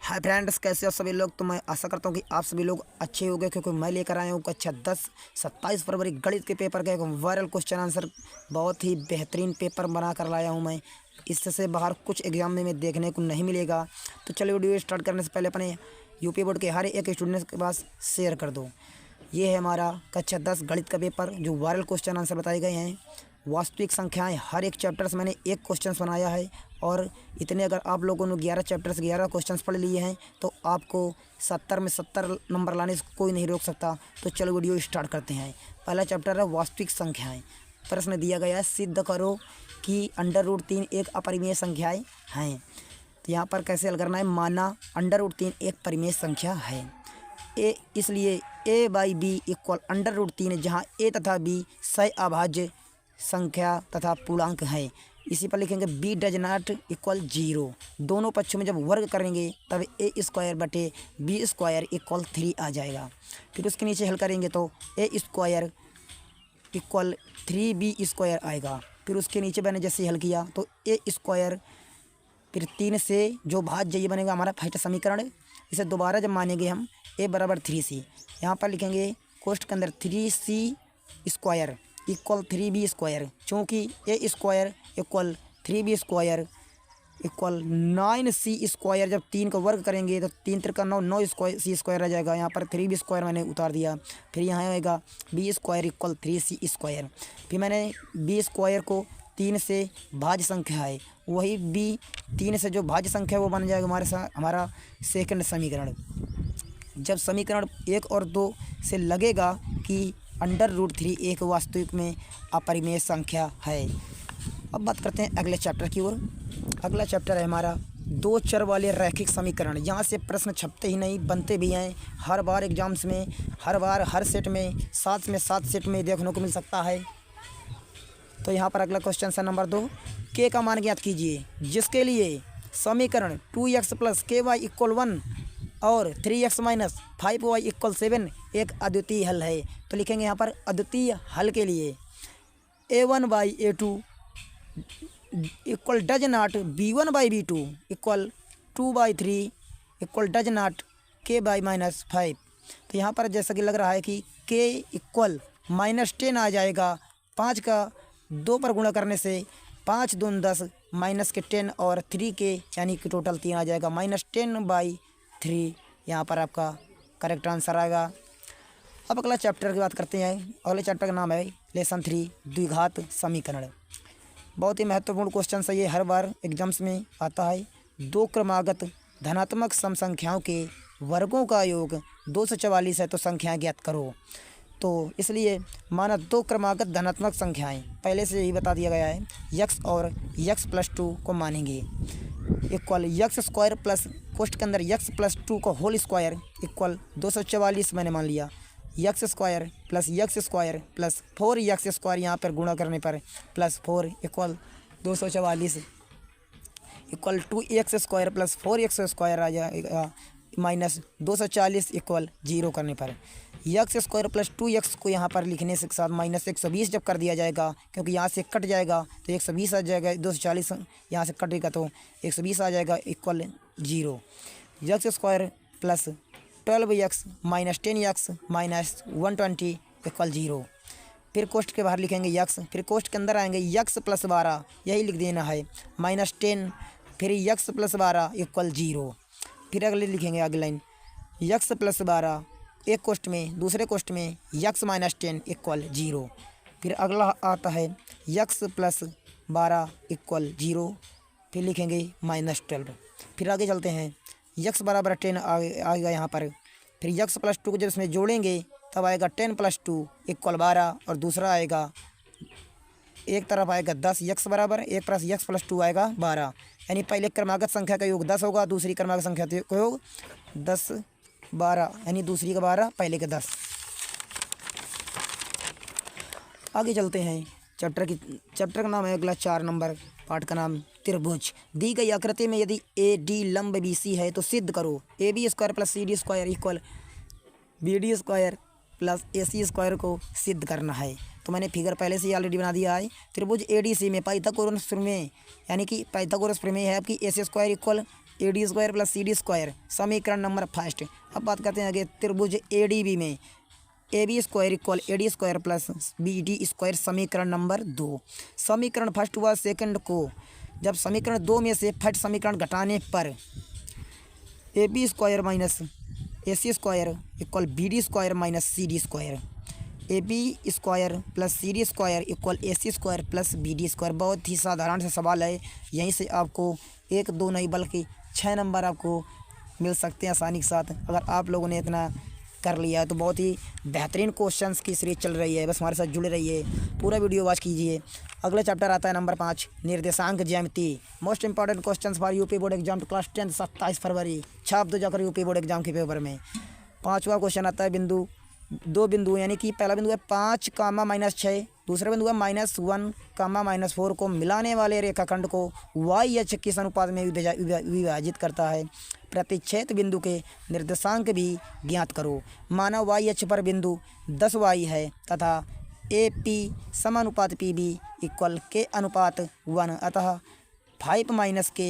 Hi friends, कैसे हो सभी लोग। तो मैं आशा करता हूँ कि आप सभी लोग अच्छे हो गए, क्योंकि मैं लेकर आया हूँ कक्षा 10 27 फरवरी गणित के पेपर का एक वायरल क्वेश्चन आंसर। बहुत ही बेहतरीन पेपर बना कर लाया हूँ मैं। इससे बाहर कुछ एग्जाम में देखने को नहीं मिलेगा। तो चलिए वीडियो स्टार्ट करने से पहले अपने यूपी बोर्ड के हर एक स्टूडेंट के पास शेयर कर दो। ये है हमारा कक्षा 10 गणित का पेपर, जो वायरल क्वेश्चन आंसर बताए गए हैं। वास्तविक संख्याएं, हर एक चैप्टर से मैंने एक क्वेश्चन बनाया है, और इतने अगर आप लोगों ने 11 चैप्टर से 11 क्वेश्चंस पढ़ लिए हैं तो आपको 70 में 70 नंबर लाने से कोई नहीं रोक सकता। तो चलो वीडियो स्टार्ट करते हैं। पहला चैप्टर है वास्तविक संख्याएं। प्रश्न दिया गया है, सिद्ध करो कि √3 एक अपरिमेय संख्याएँ हैं। तो यहाँ पर कैसे हल करना है। माना √3 एक परिमेय संख्या है, इसलिए a/b इक्वल √3, जहाँ a तथा b सह अभाज्य संख्या तथा पूर्णांक है। इसी पर लिखेंगे b डज नॉट इक्वल 0। दोनों पक्षों में जब वर्ग करेंगे तब a² बटे b² इक्वल 3 आ जाएगा। फिर उसके नीचे हल करेंगे तो a² इक्वल 3b² आएगा। फिर उसके नीचे मैंने जैसे हल किया तो a², फिर 3 से जो भाज्य ये बनेगा हमारा फर्स्ट समीकरण। इसे दोबारा जब मानेंगे हम a बराबर 3c, यहाँ पर लिखेंगे कोष्ठ के अंदर 3c² इक्वल 3b², चूँकि a² equal 3b² equal 9c²। जब 3 का वर्ग करेंगे तो 3 3 9 9c² आ जाएगा। यहाँ पर 3b² मैंने उतार दिया। फिर यहाँ आएगा b² इक्वल 3c²। फिर मैंने b² को 3 से भाज्य संख्या है, वही b 3 से जो भाज्य संख्या है वो बन जाएगा हमारा सेकंड समीकरण। जब समीकरण 1 और 2 से लगेगा कि √3 एक वास्तविक में अपरिमेय संख्या है। अब बात करते हैं अगले चैप्टर की ओर। अगला चैप्टर है हमारा 2 चर वाले रैखिक समीकरण। यहाँ से प्रश्न छपते ही नहीं, बनते भी हैं। हर बार एग्जाम्स में, हर बार हर सेट में 7 सेट में देखने को मिल सकता है। तो यहाँ पर अगला क्वेश्चन है नंबर 2। k का मान ज्ञात कीजिए, जिसके लिए समीकरण 2x + ky इक्वल 1 और 3x - 5y इक्वल 7 एक अद्वितीय हल है। तो लिखेंगे यहाँ पर अद्वितीय हल के लिए a1/a2 equal does not b1/b2 equal 2/3 equal does not k/-5। तो यहाँ पर जैसा कि लग रहा है कि k इक्वल -10 आ जाएगा। 5 का 2 पर गुणा करने से 5 दूनी 10 -10 और 3 के यानी कि टोटल 3 आ जाएगा। -10/3 यहाँ पर आपका करेक्ट आंसर आएगा। अब अगला चैप्टर की बात करते हैं। अगले चैप्टर का नाम है लेसन 3 द्विघात समीकरण। बहुत ही महत्वपूर्ण क्वेश्चन है ये, हर बार एग्जाम्स में आता है। 2 क्रमागत धनात्मक सम संख्याओं के वर्गों का योग 244 है, तो संख्याएं ज्ञात करो। तो इसलिए माना 2 क्रमागत धनात्मक संख्याएं, पहले से यही बता दिया गया है। x और x+2 को मानेंगे इक्वल x² प्लस कोष्ठ के अंदर x+2 का होल स्क्वायर इक्वल 244 मैंने मान लिया। x² plus x² plus 4x², यहाँ पर गुणा करने पर plus 4 equal 244 equal 2x² plus 4x² आ जाएगा माइनस 240 इक्वल 0 करने पर। x² प्लस 2x को यहाँ पर लिखने से साथ -120 जब कर दिया जाएगा, क्योंकि यहाँ से कट जाएगा तो 120 आ जाएगा। 240 यहाँ से कटेगा तो 120 आ जाएगा equal 0। x² plus 12x - 10x - 120 equal 0। फिर कोष्ठ के बाहर लिखेंगे x, फिर कोष्ठ के अंदर आएंगे x + 12, यही लिख देना है -10, फिर x + 12 इक्वल 0। फिर अगले लिखेंगे अगली लाइन x + 12 एक कोष्ठ में, दूसरे कोष्ठ में x - 10 इक्वल 0। फिर अगला आता है x + 12 इक्वल 0, फिर लिखेंगे -12। फिर आगे चलते हैं, x बराबर 10 आएगा यहाँ पर। फिर x + 2 को जब इसमें जोड़ेंगे तब आएगा 10 + 2 इक्वल 12, और दूसरा आएगा एक तरफ आएगा 10 x बराबर 1 प्लस x + 2 आएगा 12। यानी पहले क्रमागत संख्या का योग 10 होगा, दूसरी क्रमागत संख्या का योग 10 12, यानी दूसरी का 12 पहले का 10। आगे चलते हैं चैप्टर का नाम है अगला 4 नंबर पाठ का नाम त्रिभुज। दी गई आकृति में यदि AD लंब BC है तो सिद्ध करो AB² plus CD² equal BD² plus AC² को सिद्ध करना है। तो मैंने फिगर पहले से ही ऑलरेडी बना दिया है। त्रिभुज ADC में पाइथागोरस प्रमेय यानी कि पाइथागोरस प्रमेय है आपकी AC² equal AD square plus CD square समीकरण नंबर फर्स्ट। अब बात करते हैं आगे त्रिभुज ADB में AB square equal AD square plus BD square समीकरण नंबर 2। समीकरण फर्स्ट व सेकंड को जब समीकरण 2 में से फर्स्ट समीकरण घटाने पर AB square minus AC square equal BD square minus CD square, AB square plus CD square equal AC square plus BD square. बहुत ही साधारण सा सवाल है, यहीं से आपको 1 2 नहीं बल्कि 6 नंबर आपको मिल सकते हैं आसानी के साथ। अगर आप लोगों ने इतना कर लिया है तो बहुत ही बेहतरीन क्वेश्चंस की सीरीज चल रही है, बस हमारे साथ जुड़े रहिए, पूरा वीडियो वॉच कीजिए। अगला चैप्टर आता है नंबर 5 निर्देशांक ज्यामिति। Most important questions for UP board exam class 10 27 फरवरी। छाप दो जाकर यूपी बोर्ड एग्जाम के पेपर में। 5वां क्वेश्चन आता है बिंदु 2 बिंदु, यानी कि पहला बिंदु है 5 कामा माइनस 6, दूसरा बिंदु है -1 कामा -4 को मिलाने वाले रेखाखंड को YH किस अनुपात में विभाजित करता है। प्रतिच्छेद बिंदु के निर्देशांक भी ज्ञात करो। माना YH पर बिंदु 10y है तथा AP समानुपात PB इक्वल K अनुपात 1, अतः 5 माइनस K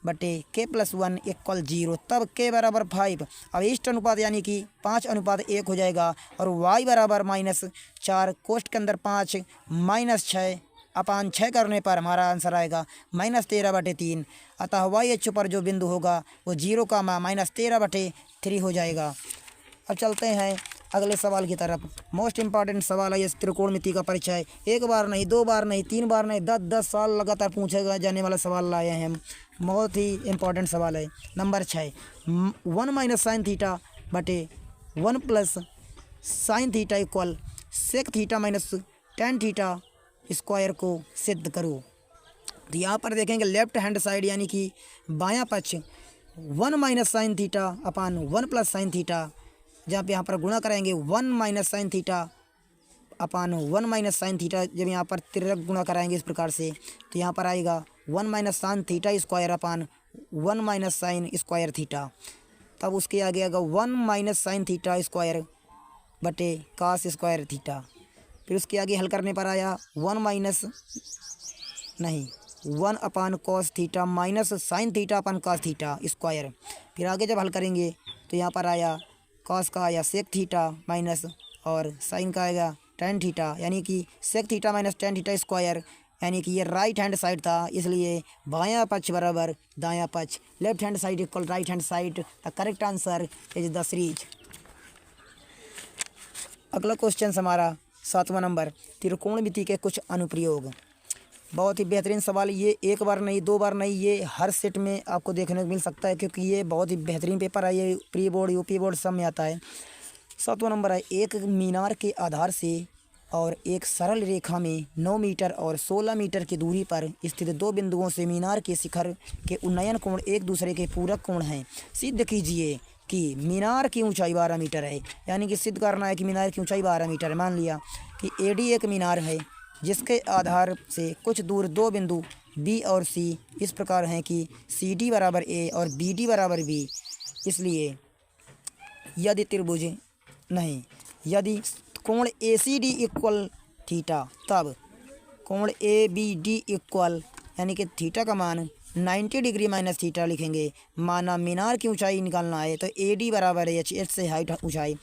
बटे K प्लस 1 इक्वल 0, तब K बराबर 5। अब इष्ट अनुपात यानी कि 5:1 हो जाएगा और Y बराबर -4, कोष्ठ के अंदर 5 -6 अपान 6 करने पर हमारा आंसर आएगा -13/3, अतः YH पर जो बिंदु होगा वो 0, -13/3 हो जाएगा। अब चलते हैं अगले सवाल की तरफ। मोस्ट इंपॉर्टेंट सवाल है इस त्रिकोणमिति का परिचय। 1 बार नहीं, 2 बार नहीं, 3 बार नहीं, 10 साल लगातार पूछेगा जाने वाला सवाल लाए हैं हम। बहुत ही इंपॉर्टेंट सवाल है। नंबर 6 1 माइनस साइन थीटा बटे 1 plus sine theta equal sec theta minus tan theta square को सिद्ध करो। तो यहाँ पर देखेंगे लेफ्ट हैंड साइड यानी कि बायां पक्ष 1 माइनस साइन थीटा अपान 1 प्लस साइन थीटा, जहाँ पे यहाँ पर गुणा कराएंगे 1 माइनस साइन थीटा अपान 1 माइनस साइन थीटा। जब यहाँ पर तिरक गुणा कराएंगे इस प्रकार से तो यहाँ पर आएगा 1 minus sine theta square upon 1 minus sine square theta. तब उसके आगे आएगा 1 माइनस साइन थीटा स्क्वायर बटे कास स्क्वायर थीटा। फिर उसके आगे हल करने पर आया 1 upon cos theta minus sine theta upon cos theta square. फिर आगे जब हल करेंगे तो यहाँ पर आया कॉस का आया सेक थीटा माइनस और साइन का आएगा टेन थीटा, यानी कि sec theta minus tan theta square, यानी कि ये राइट हैंड साइड था, इसलिए बायां पक्ष बराबर दायां पक्ष, left hand side equal right hand side. The correct answer is the series. अगला क्वेश्चन हमारा 7वां नंबर त्रिकोणमिति के कुछ अनुप्रयोग। बहुत ही बेहतरीन सवाल। ये 1 बार नहीं, 2 बार नहीं, ये हर सेट में आपको देखने को मिल सकता है क्योंकि ये बहुत ही बेहतरीन पेपर है। ये प्री बोर्ड यूपी बोर्ड सब में आता है। 7वां नंबर है एक मीनार के आधार से और एक सरल रेखा में 9 मीटर और 16 मीटर की दूरी पर स्थित 2 बिंदुओं से मीनार के शिखर के उन्नयन कोण एक दूसरे के पूरक कोण हैं। सिद्ध कीजिए कि मीनार की ऊंचाई 12 मीटर है, यानी कि सिद्ध करना है कि मीनार की ऊंचाई 12 मीटर है। मान लिया कि AD एक मीनार है जिसके आधार से कुछ दूर 2 बिंदु B और C इस प्रकार हैं कि CD बराबर A और BD बराबर B। इसलिए यदि त्रिभुज नहीं, यदि कोण ACD इक्वल थीटा, तब कोण ABD इक्वल, यानी कि थीटा का मान 90 डिग्री माइनस थीटा लिखेंगे। माना मीनार की ऊंचाई निकालना है तो AD बराबर है H से हाइट ऊंचाई,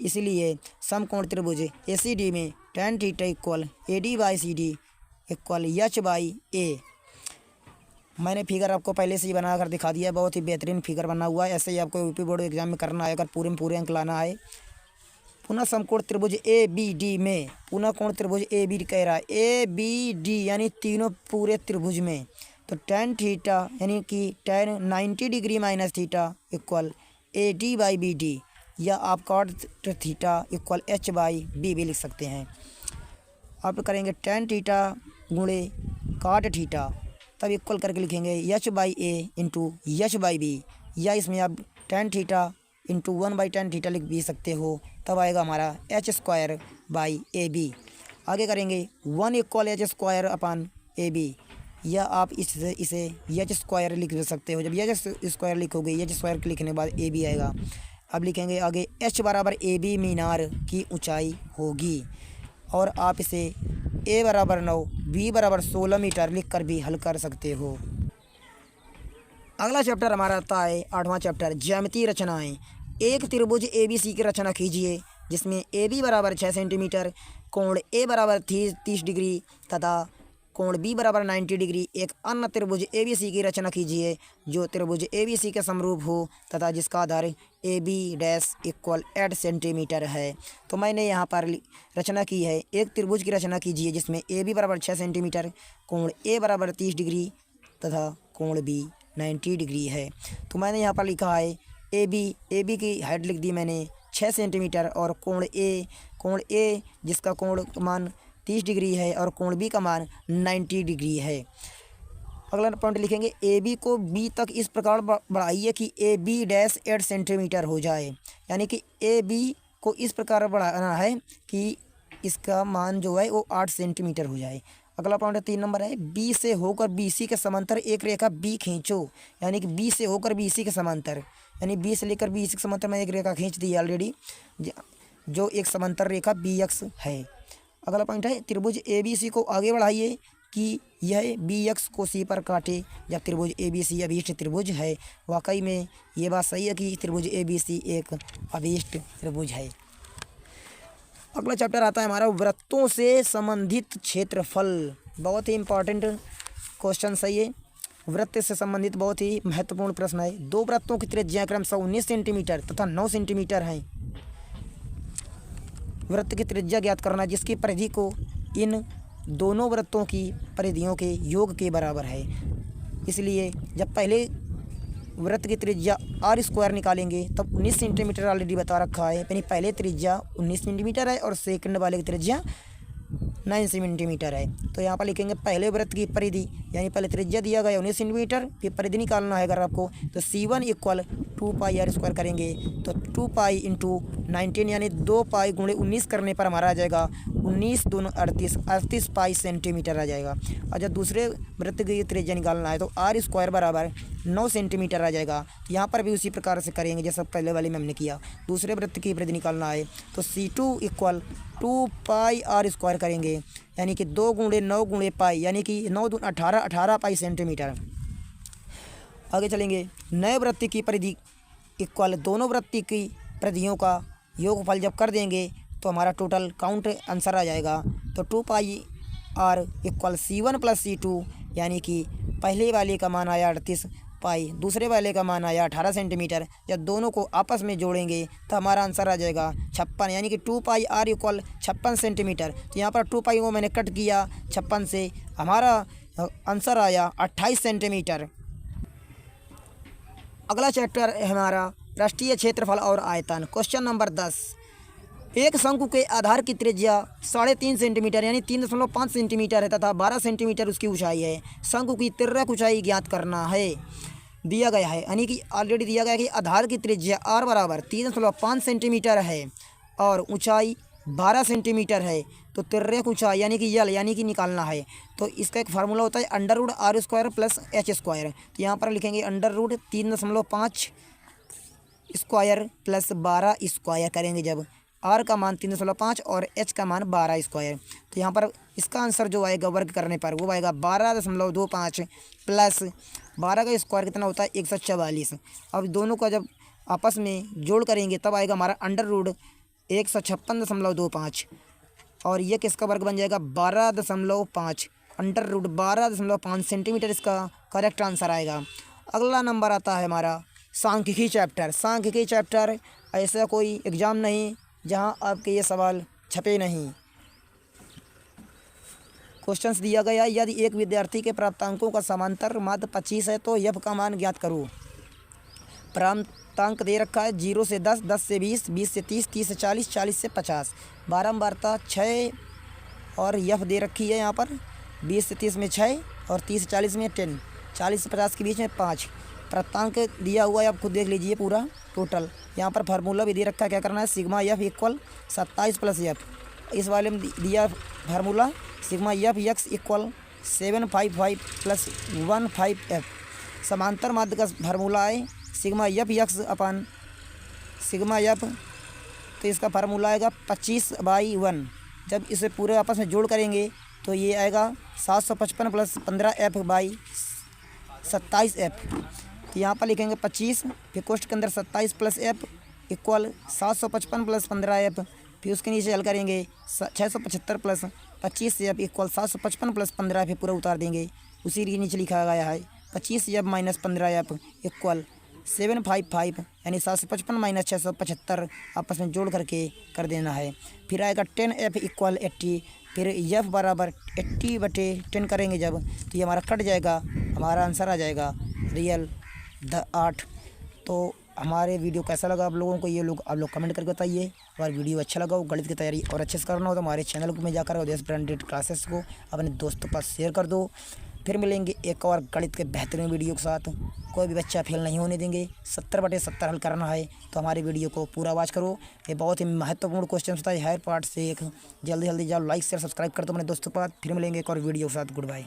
इसलिए समकोण त्रिभुज ACD में tan theta equal AD by CD equal H by A। मैंने फिगर आपको पहले से ही बना कर दिखा दिया, बहुत ही बेहतरीन फिगर बना हुआ है। ऐसे ही आपको यूपी बोर्ड एग्जाम में करना है अगर पूरे में पूरे अंक लाना है। पुनः समकोण त्रिभुज ABD में, पुनः कोण त्रिभुज ABD कह रहा है ABD यानी तीनों पूरे त्रिभुज में, तो tan थीटा यानी कि tan 90 degree minus theta equal AD by BD, या आप cot theta equal H by B भी लिख सकते हैं। आप करेंगे tan थीटा गुणे cot थीटा, तब इक्वल करके लिखेंगे H by A into H by B, या इसमें आप tan theta into 1 by tan theta लिख भी सकते हो, तब आएगा हमारा H स्क्वायर बाई AB। आगे करेंगे 1 equal H square upon AB, या आप इसे H स्क्वायर लिख सकते हो। जब H स्क्वायर लिखोगे H स्क्वायर लिखने के बाद AB आएगा। अब लिखेंगे आगे H बराबर AB मीनार की ऊंचाई होगी, और आप इसे A बराबर 9 B बराबर 16 मीटर लिख कर भी हल कर सकते हो। अगला चैप्टर हमारा आता है 8वां चैप्टर, ज्यामितीय रचनाएं। एक त्रिभुज ABC की रचना कीजिए जिसमें AB बराबर 6 सेंटीमीटर, कोण A बराबर 30 डिग्री तथा कोण B बराबर 90 डिग्री। एक अन्य त्रिभुज ABC की रचना कीजिए जो त्रिभुज ABC के समरूप हो तथा जिसका आधार AB डैश इक्वल 8 सेंटीमीटर है। तो मैंने यहाँ पर रचना की है, एक त्रिभुज की रचना कीजिए जिसमें AB बराबर 6 सेंटीमीटर, कोण A बराबर 30 डिग्री तथा कोण B 90 डिग्री है। तो मैंने यहाँ पर लिखा है AB की हाइट लिख दी मैंने 6 सेंटीमीटर और कोण A जिसका कोण मान 30 डिग्री है और कोण B का मान 90 डिग्री है। अगला पॉइंट लिखेंगे, AB को B तक इस प्रकार बढ़ाइए कि AB डैश 8 सेंटीमीटर हो जाए। यानी कि AB को इस प्रकार बढ़ाना है कि इसका मान जो है वो 8 सेंटीमीटर हो जाए। अगला पॉइंट 3 नंबर है, B से होकर BC के समांतर एक रेखा B खींचो। यानी कि B से होकर BC के समांतर, यानी B से लेकर BC के समांतर में एक रेखा खींच दी ऑलरेडी, जो एक समांतर रेखा BX है। अगला पॉइंट है, त्रिभुज ABC को आगे बढ़ाइए कि यह BX को C पर काटे जब त्रिभुज ABC अभीष्ट त्रिभुज है। वाकई में ये बात सही है कि त्रिभुज ABC एक अभीष्ट त्रिभुज है। अगला चैप्टर आता है हमारा वृत्तों से संबंधित क्षेत्रफल। बहुत ही इंपॉर्टेंट क्वेश्चन है ये, वृत्त से संबंधित बहुत ही महत्वपूर्ण प्रश्न है। दो वृत्तों की त्रिज्या क्रमशः 19 सेंटीमीटर तथा 9 सेंटीमीटर हैं। वृत्त की त्रिज्या ज्ञात करना जिसकी परिधि को इन दोनों वृत्तों की परिधियों के योग के बराबर है। इसलिए जब पहले वृत्त की त्रिज्या r² निकालेंगे तब 19 सेंटीमीटर ऑलरेडी बता रखा है, यानी पहले त्रिज्या 19 सेंटीमीटर है और सेकंड वाले की त्रिज्या 9 सेंटीमीटर है। तो यहाँ पर लिखेंगे पहले वृत्त की परिधि, यानी पहले त्रिज्या दिया गया 19 सेंटीमीटर, फिर परिधि निकालना है अगर आपको तो C1 इक्वल 2πr² करेंगे तो 2π इंटू 19 यानी 2π गुणे 19 करने पर हमारा आ जाएगा 19 दूनी 38 पाई सेंटीमीटर आ जाएगा। और जब दूसरे वृत्त की त्रिज्या निकालना है तो r² बराबर 9 सेंटीमीटर आ जाएगा। तो यहाँ पर भी उसी प्रकार से करेंगे जैसा पहले वाले में हमने किया। दूसरे वृत्त की परिधि निकालना है तो C2 इक्वल 2πr² करेंगे, यानी कि 2 गुणे 9 गुणे पाई, यानी कि 9 दूनी 18 पाई सेंटीमीटर। आगे चलेंगे, नए वृत्त की परिधि इक्वल दोनों वृत्त की परिधियों का योगफल जब कर देंगे तो हमारा टोटल काउंट आंसर आ जाएगा। तो 2πr equal C1 plus C2, यानी कि पहले वाले का मान आया 38 पाई, दूसरे वाले का मान आया 18 सेंटीमीटर। जब दोनों को आपस में जोड़ेंगे तो हमारा आंसर आ जाएगा 56, यानी कि 2πr इक्वल 56 सेंटीमीटर। तो यहाँ पर 2π को मैंने कट किया 56 से, हमारा आंसर आया 28 सेंटीमीटर। अगला चैप्टर है हमारा राष्ट्रीय क्षेत्रफल और आयतन। क्वेश्चन नंबर 10, एक शंकु के आधार की त्रिज्या 3.5 सेंटीमीटर यानी 3.5 सेंटीमीटर है तथा 12 सेंटीमीटर उसकी ऊंचाई है। शंकु की तिर्यक ऊंचाई ज्ञात करना है। दिया गया है, यानी कि ऑलरेडी दिया गया है कि आधार की त्रिज्या r बराबर 3.5 सेंटीमीटर है और ऊंचाई 12 सेंटीमीटर है। तो तिर्यक ऊंचाई यानी कि यल यानी कि निकालना है तो इसका एक फार्मूला होता है √r² प्लस h²। तो यहाँ पर लिखेंगे √3.5 स्क्वायर प्लस 12 स्क्वायर करेंगे जब r का मान 3.5 और h का मान 12 स्क्वायर। तो यहाँ पर इसका आंसर जो आएगा वर्ग करने पर वो आएगा 12.25 प्लस 12 का स्क्वायर कितना होता है 144। अब दोनों का जब आपस में जोड़ करेंगे तब आएगा हमारा √156.25 और ये किसका वर्ग बन जाएगा 12.5 √12.5 सेंटीमीटर इसका करेक्ट आंसर आएगा। अगला नंबर आता है हमारा सांख्यिकी चैप्टर। सांख्यिकी चैप्टर ऐसा कोई एग्ज़ाम नहीं जहां आपके ये सवाल छपे नहीं। क्वेश्चंस दिया गया, यदि एक विद्यार्थी के प्राप्तांकों का समांतर माध्य 25 है तो f का मान ज्ञात करो। प्राप्तांक दे रखा है 0 से 10, 10 से 20, 20 से 30, 30 से 40, 40 से 50। बारंबारता 6 और f दे रखी है यहाँ पर 20 से 30 में 6 और 30 से 40 में 10, 40 से 50 के बीच में 5। प्राप्तांक दिया हुआ है, आप खुद देख लीजिए पूरा टोटल। यहाँ पर फार्मूला भी दे रखा है, क्या करना है sigma f equal 27 plus f। इस वाले में दिया formula sigma f x equal 755 plus 15f। समांतर माध्य का फार्मूला है सिग्मा f x अपन सिग्मा f, तो इसका फार्मूला आएगा 25/1। जब इसे पूरे आपस में जोड़ करेंगे तो ये आएगा 755 प्लस 15f/27f। तो तो यहाँ पर लिखेंगे 25, फिर कोष्ठ के अंदर 27 plus F equal 755 plus 15 F. फिर उसके नीचे हल करेंगे 675 plus 25 F equal 755 plus 15 F पूरा उतार देंगे। उसी के नीचे लिखा गया है 25 एफ माइनस 15 एफ इक्वल 755 यानी 755 माइनस 675 आपस में जोड़ करके कर देना है। फिर आएगा 10 एफ इक्वल 80, फिर एफ बराबर 80/10 करेंगे जब, तो ये हमारा कट जाएगा, हमारा आंसर आ जाएगा रियल 8। तो हमारे वीडियो कैसा लगा आप लोगों को, ये लोग आप लोग कमेंट करके बताइए। और वीडियो अच्छा लगा हो, गणित की तैयारी और अच्छे से करना हो तो हमारे चैनल को में जाकर उदय ब्रांडेड क्लासेस को अपने दोस्तों के पास शेयर कर दो। फिर मिलेंगे एक और गणित के बेहतरीन वीडियो के साथ। कोई भी बच्चा फेल नहीं होने देंगे। 70/70 हल करना है तो हमारे वीडियो को पूरा वॉच करो। ये बहुत ही महत्वपूर्ण क्वेश्चन होता है हर पार्ट से एक। जल्दी जल्दी जाओ, लाइक शेयर सब्सक्राइब कर दो अपने दोस्तों के पास। फिर मिलेंगे एक और वीडियो के साथ। Good bye.